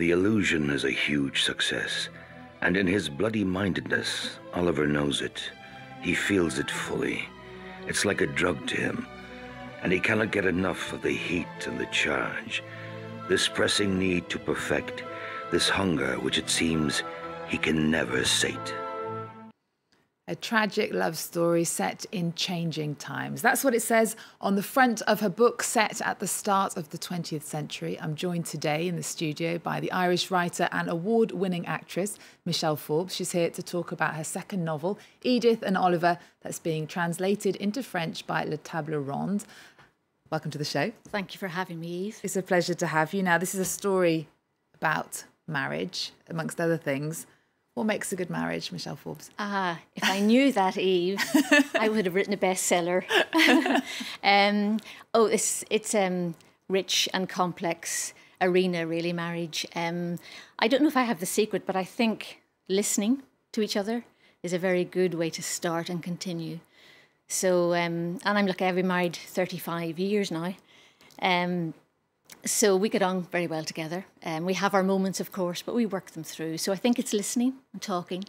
The illusion is a huge success, and in his bloody-mindedness, Oliver knows it. He feels it fully. It's like a drug to him, and he cannot get enough of the heat and the charge. This pressing need to perfect, this hunger which it seems he can never sate. A tragic love story set in changing times. That's what it says on the front of her book, set at the start of the 20th century. I'm joined today in the studio by the Irish writer and award-winning actress, Michèle Forbes. She's here to talk about her second novel, Edith and Oliver, that's being translated into French by Le Table Ronde. Welcome to the show. Thank you for having me, Eve. It's a pleasure to have you. Now, this is a story about marriage, amongst other things. What makes a good marriage, Michèle Forbes? If I knew that, Eve, I would have written a bestseller. It's rich and complex arena, really, marriage. I don't know if I have the secret, but I think listening to each other is a very good way to start and continue. So, and I'm lucky, I've been married 35 years now. So we get on very well together. We have our moments, of course, but we work them through. So I think it's listening and talking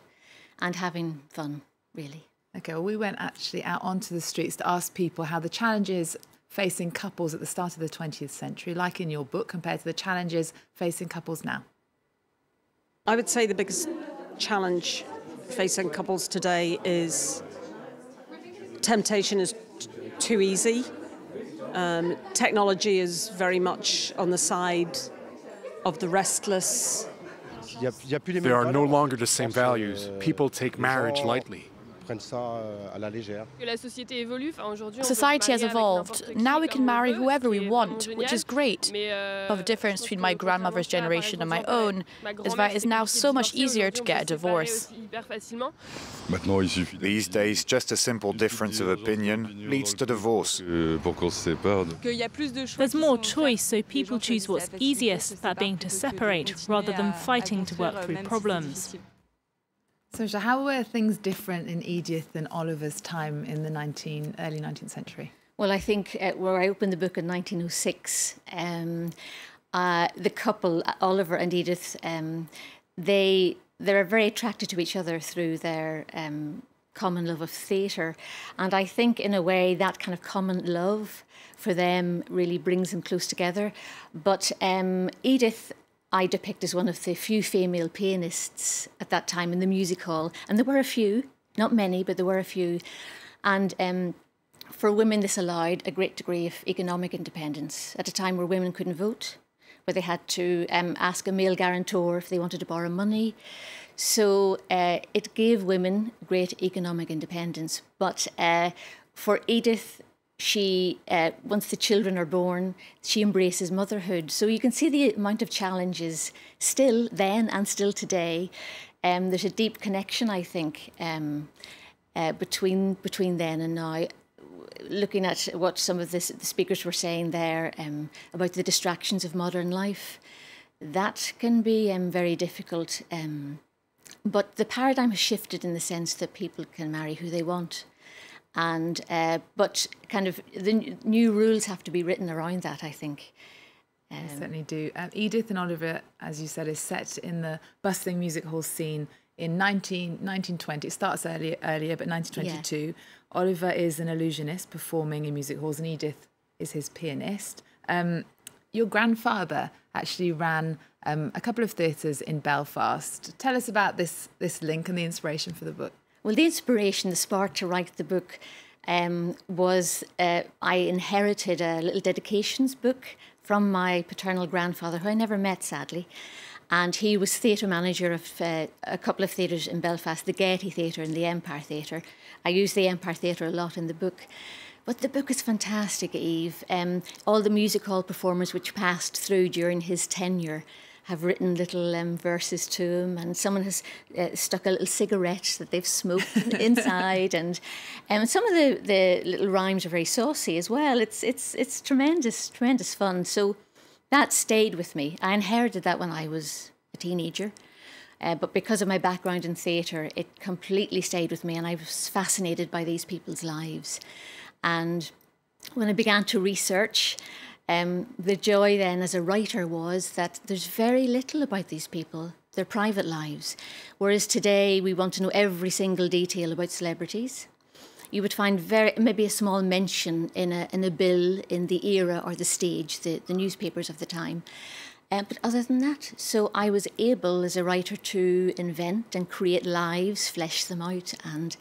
and having fun, really. OK, well, we went actually out onto the streets to ask people how the challenges facing couples at the start of the 20th century, like in your book, compared to the challenges facing couples now. I would say the biggest challenge facing couples today is temptation is too easy. Technology is very much on the side of the restless. There are no longer the same values. People take marriage lightly. Society has evolved. Now we can marry whoever we want, which is great. But the difference between my grandmother's generation and my own is that it's now so much easier to get a divorce. These days, just a simple difference of opinion leads to divorce. There's more choice, so people choose what's easiest, that being to separate, rather than fighting to work through problems. So, how were things different in Edith and Oliver's time in the early 19th century? Well, I think where I opened the book in 1906, the couple, Oliver and Edith, they're very attracted to each other through their common love of theatre. And I think, in a way, that kind of common love for them really brings them close together. But Edith, I depict as one of the few female pianists at that time in the music hall. And there were a few, not many, but there were a few. And for women, this allowed a great degree of economic independence at a time where women couldn't vote, where they had to ask a male guarantor if they wanted to borrow money. So it gave women great economic independence. But for Edith, she, once the children are born, she embraces motherhood. So you can see the amount of challenges still then and still today. There's a deep connection, I think, between then and now. Looking at what some of the speakers were saying there about the distractions of modern life, that can be very difficult. But the paradigm has shifted in the sense that people can marry who they want. And but kind of the new rules have to be written around that, I think. They certainly do. Edith and Oliver, as you said, is set in the bustling music hall scene in 1920. It starts earlier, but 1922. Yeah. Oliver is an illusionist performing in music halls, and Edith is his pianist. Your grandfather actually ran a couple of theatres in Belfast. Tell us about this link and the inspiration for the book. Well, the inspiration, the spark to write the book was I inherited a little dedications book from my paternal grandfather, who I never met, sadly. And he was theatre manager of a couple of theatres in Belfast, the Gaiety Theatre and the Empire Theatre. I use the Empire Theatre a lot in the book. But the book is fantastic, Eve. All the music hall performers which passed through during his tenure have written little verses to him, and someone has stuck a little cigarette that they've smoked inside, and some of the little rhymes are very saucy as well. It's tremendous fun. So that stayed with me. I inherited that when I was a teenager, but because of my background in theatre, it completely stayed with me, and I was fascinated by these people's lives. And when I began to research, The joy then as a writer was that there's very little about these people, their private lives. Whereas today we want to know every single detail about celebrities. You would find maybe a small mention in a bill in the Era or the Stage, the newspapers of the time. But other than that, so I was able as a writer to invent and create lives, flesh them out, and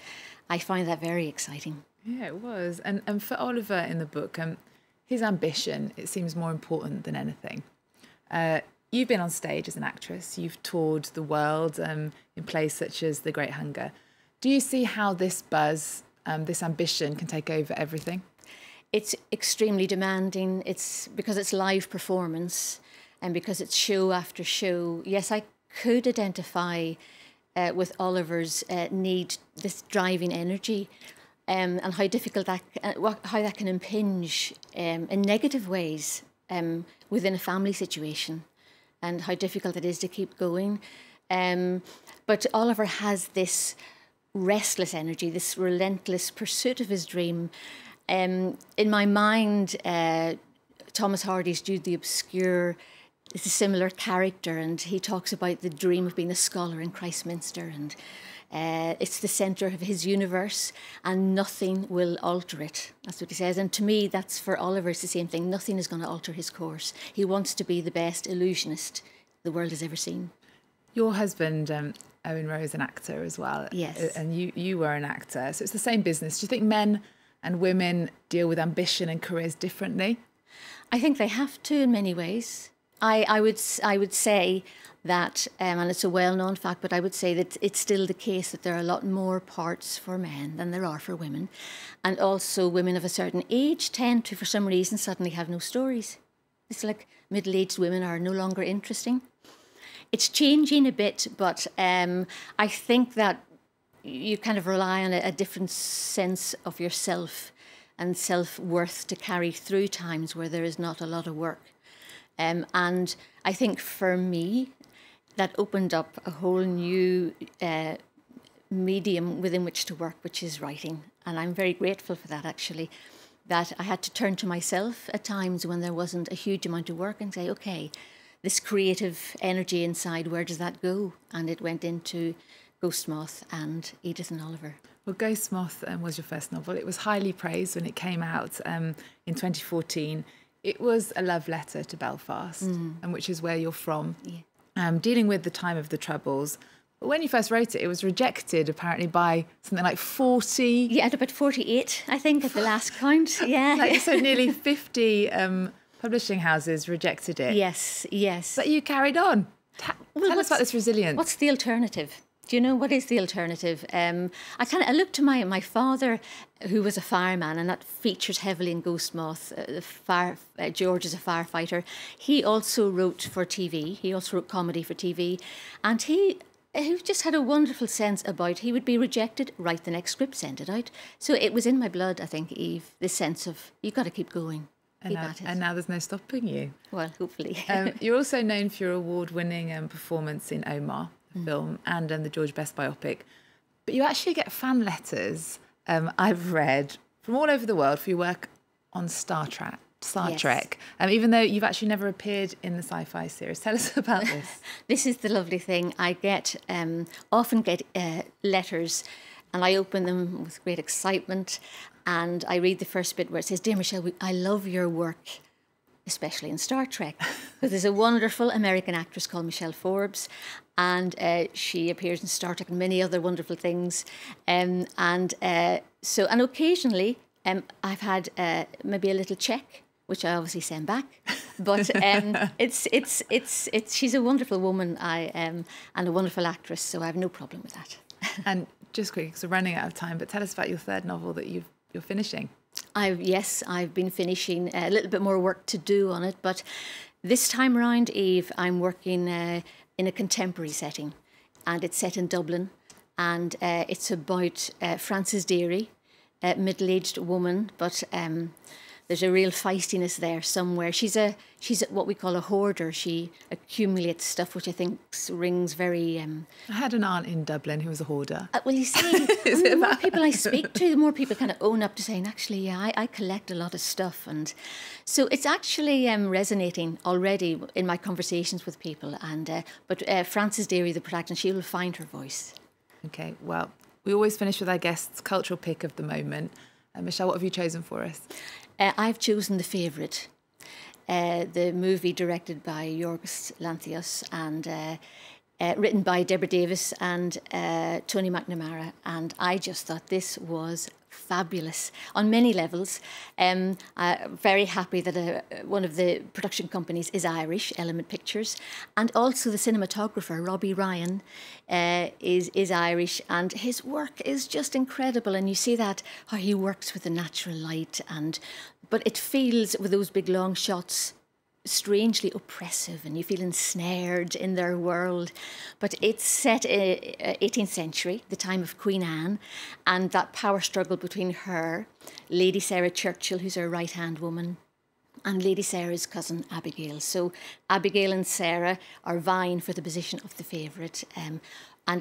I find that very exciting. Yeah, it was. And for Oliver in the book, his ambition, it seems more important than anything. You've been on stage as an actress. You've toured the world in plays such as The Great Hunger. Do you see how this buzz, this ambition can take over everything? It's extremely demanding. It's because it's live performance and because it's show after show. Yes, I could identify with Oliver's need, this driving energy, and how difficult that, how that can impinge in negative ways within a family situation, and how difficult it is to keep going. But Oliver has this restless energy, this relentless pursuit of his dream. In my mind, Thomas Hardy's Jude the Obscure is a similar character, and he talks about the dream of being a scholar in Christminster, and it's the centre of his universe, and nothing will alter it. That's what he says. And to me, that's for Oliver, it's the same thing. Nothing is going to alter his course. He wants to be the best illusionist the world has ever seen. Your husband, Owen Roe, is an actor as well. Yes. And you were an actor. So it's the same business. Do you think men and women deal with ambition and careers differently? I think they have to in many ways. I would say that, and it's a well-known fact, but I would say that it's still the case that there are a lot more parts for men than there are for women. And also women of a certain age tend to, for some reason, suddenly have no stories. It's like middle-aged women are no longer interesting. It's changing a bit, but I think that you kind of rely on a different sense of yourself and self-worth to carry through times where there is not a lot of work. And I think for me, that opened up a whole new medium within which to work, which is writing. And I'm very grateful for that, actually, that I had to turn to myself at times when there wasn't a huge amount of work and say, okay, this creative energy inside, where does that go? And it went into Ghost Moth and Edith and Oliver. Well, Ghost Moth was your first novel. It was highly praised when it came out in 2014. It was a love letter to Belfast, and which is where you're from, dealing with the time of the Troubles. But when you first wrote it, it was rejected apparently by something like 40... Yeah, at about 48, I think, at the last count. Yeah. So nearly 50 publishing houses rejected it. Yes, yes. But you carried on. Tell us about this resilience. What's the alternative? Do you know what is the alternative? I looked to my father, who was a fireman, and that features heavily in Ghost Moth. George is a firefighter. He also wrote for TV. He also wrote comedy for TV, and he just had a wonderful sense about he would be rejected, write the next script, send it out. So it was in my blood, I think, Eve. This sense of you've got to keep going. And now there's no stopping you. Well, hopefully. You're also known for your award-winning performance in Omar, the film, and the George Best biopic. But you actually get fan letters, I've read, from all over the world for your work on Star Trek, even though you've actually never appeared in the sci-fi series. Tell us about this. This is the lovely thing. I often get letters, and I open them with great excitement. And I read the first bit where it says, "Dear Michelle, I love your work, especially in Star Trek." But there's a wonderful American actress called Michèle Forbes, and she appears in Star Trek and many other wonderful things. And occasionally I've had maybe a little check, which I obviously send back. But she's a wonderful woman, and a wonderful actress, so I have no problem with that. And just quickly, because we're running out of time, but tell us about your third novel that you're finishing. I've been finishing, a little bit more work to do on it, but this time round, Eve, I'm working in a contemporary setting, and it's set in Dublin, and it's about Frances Deary, a middle-aged woman, but there's a real feistiness there somewhere. She's she's what we call a hoarder. She accumulates stuff, which I think rings very... I had an aunt in Dublin who was a hoarder. Well, you see, the more people I speak to, the more people kind of own up to saying, actually, yeah, I collect a lot of stuff. And so it's actually resonating already in my conversations with people. And but Frances Deary, the protagonist, she will find her voice. Okay, well, we always finish with our guest's cultural pick of the moment. Michèle, what have you chosen for us? I've chosen The Favourite, the movie directed by Yorgos Lanthimos and written by Deborah Davis and Tony McNamara. And I just thought this was fabulous on many levels. I'm very happy that one of the production companies is Irish, Element Pictures, and also the cinematographer, Robbie Ryan, is Irish, and his work is just incredible. And you see that, how he works with the natural light, but it feels, with those big long shots, strangely oppressive, and you feel ensnared in their world. But it's set in 18th century, the time of Queen Anne, and that power struggle between her, Lady Sarah Churchill, who's her right-hand woman, and Lady Sarah's cousin Abigail. So Abigail and Sarah are vying for the position of the favourite, and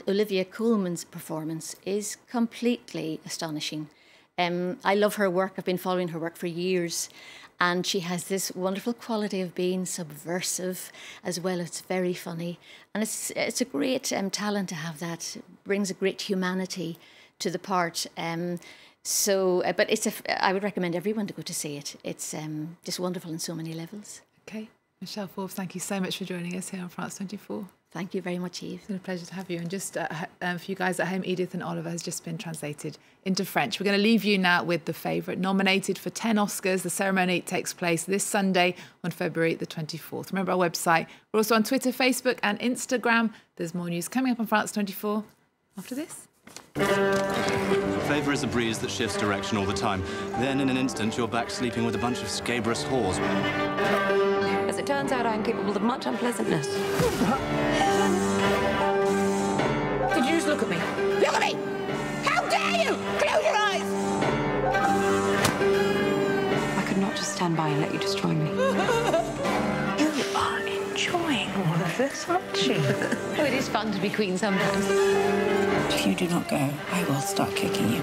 Olivia Colman's performance is completely astonishing. I love her work. I've been following her work for years. And she has this wonderful quality of being subversive as well. It's very funny. And it's a great talent to have that. It brings a great humanity to the part. But I would recommend everyone to go to see it. It's just wonderful on so many levels. Okay. Michèle Forbes, thank you so much for joining us here on France 24. Thank you very much, Eve. It's been a pleasure to have you. And just for you guys at home, Edith and Oliver has just been translated into French. We're going to leave you now with The Favourite, nominated for 10 Oscars. The ceremony takes place this Sunday on February the 24th. Remember our website. We're also on Twitter, Facebook and Instagram. There's more news coming up on France 24 after this. Favour is a breeze that shifts direction all the time. Then, in an instant, you're back sleeping with a bunch of scabrous whores. As it turns out, I'm capable of much unpleasantness. Did you just look at me? Look at me! How dare you! Close your eyes! I could not just stand by and let you destroy me. You are enjoying all of this, aren't you? Oh, it is fun to be queen sometimes. If you do not go, I will start kicking you.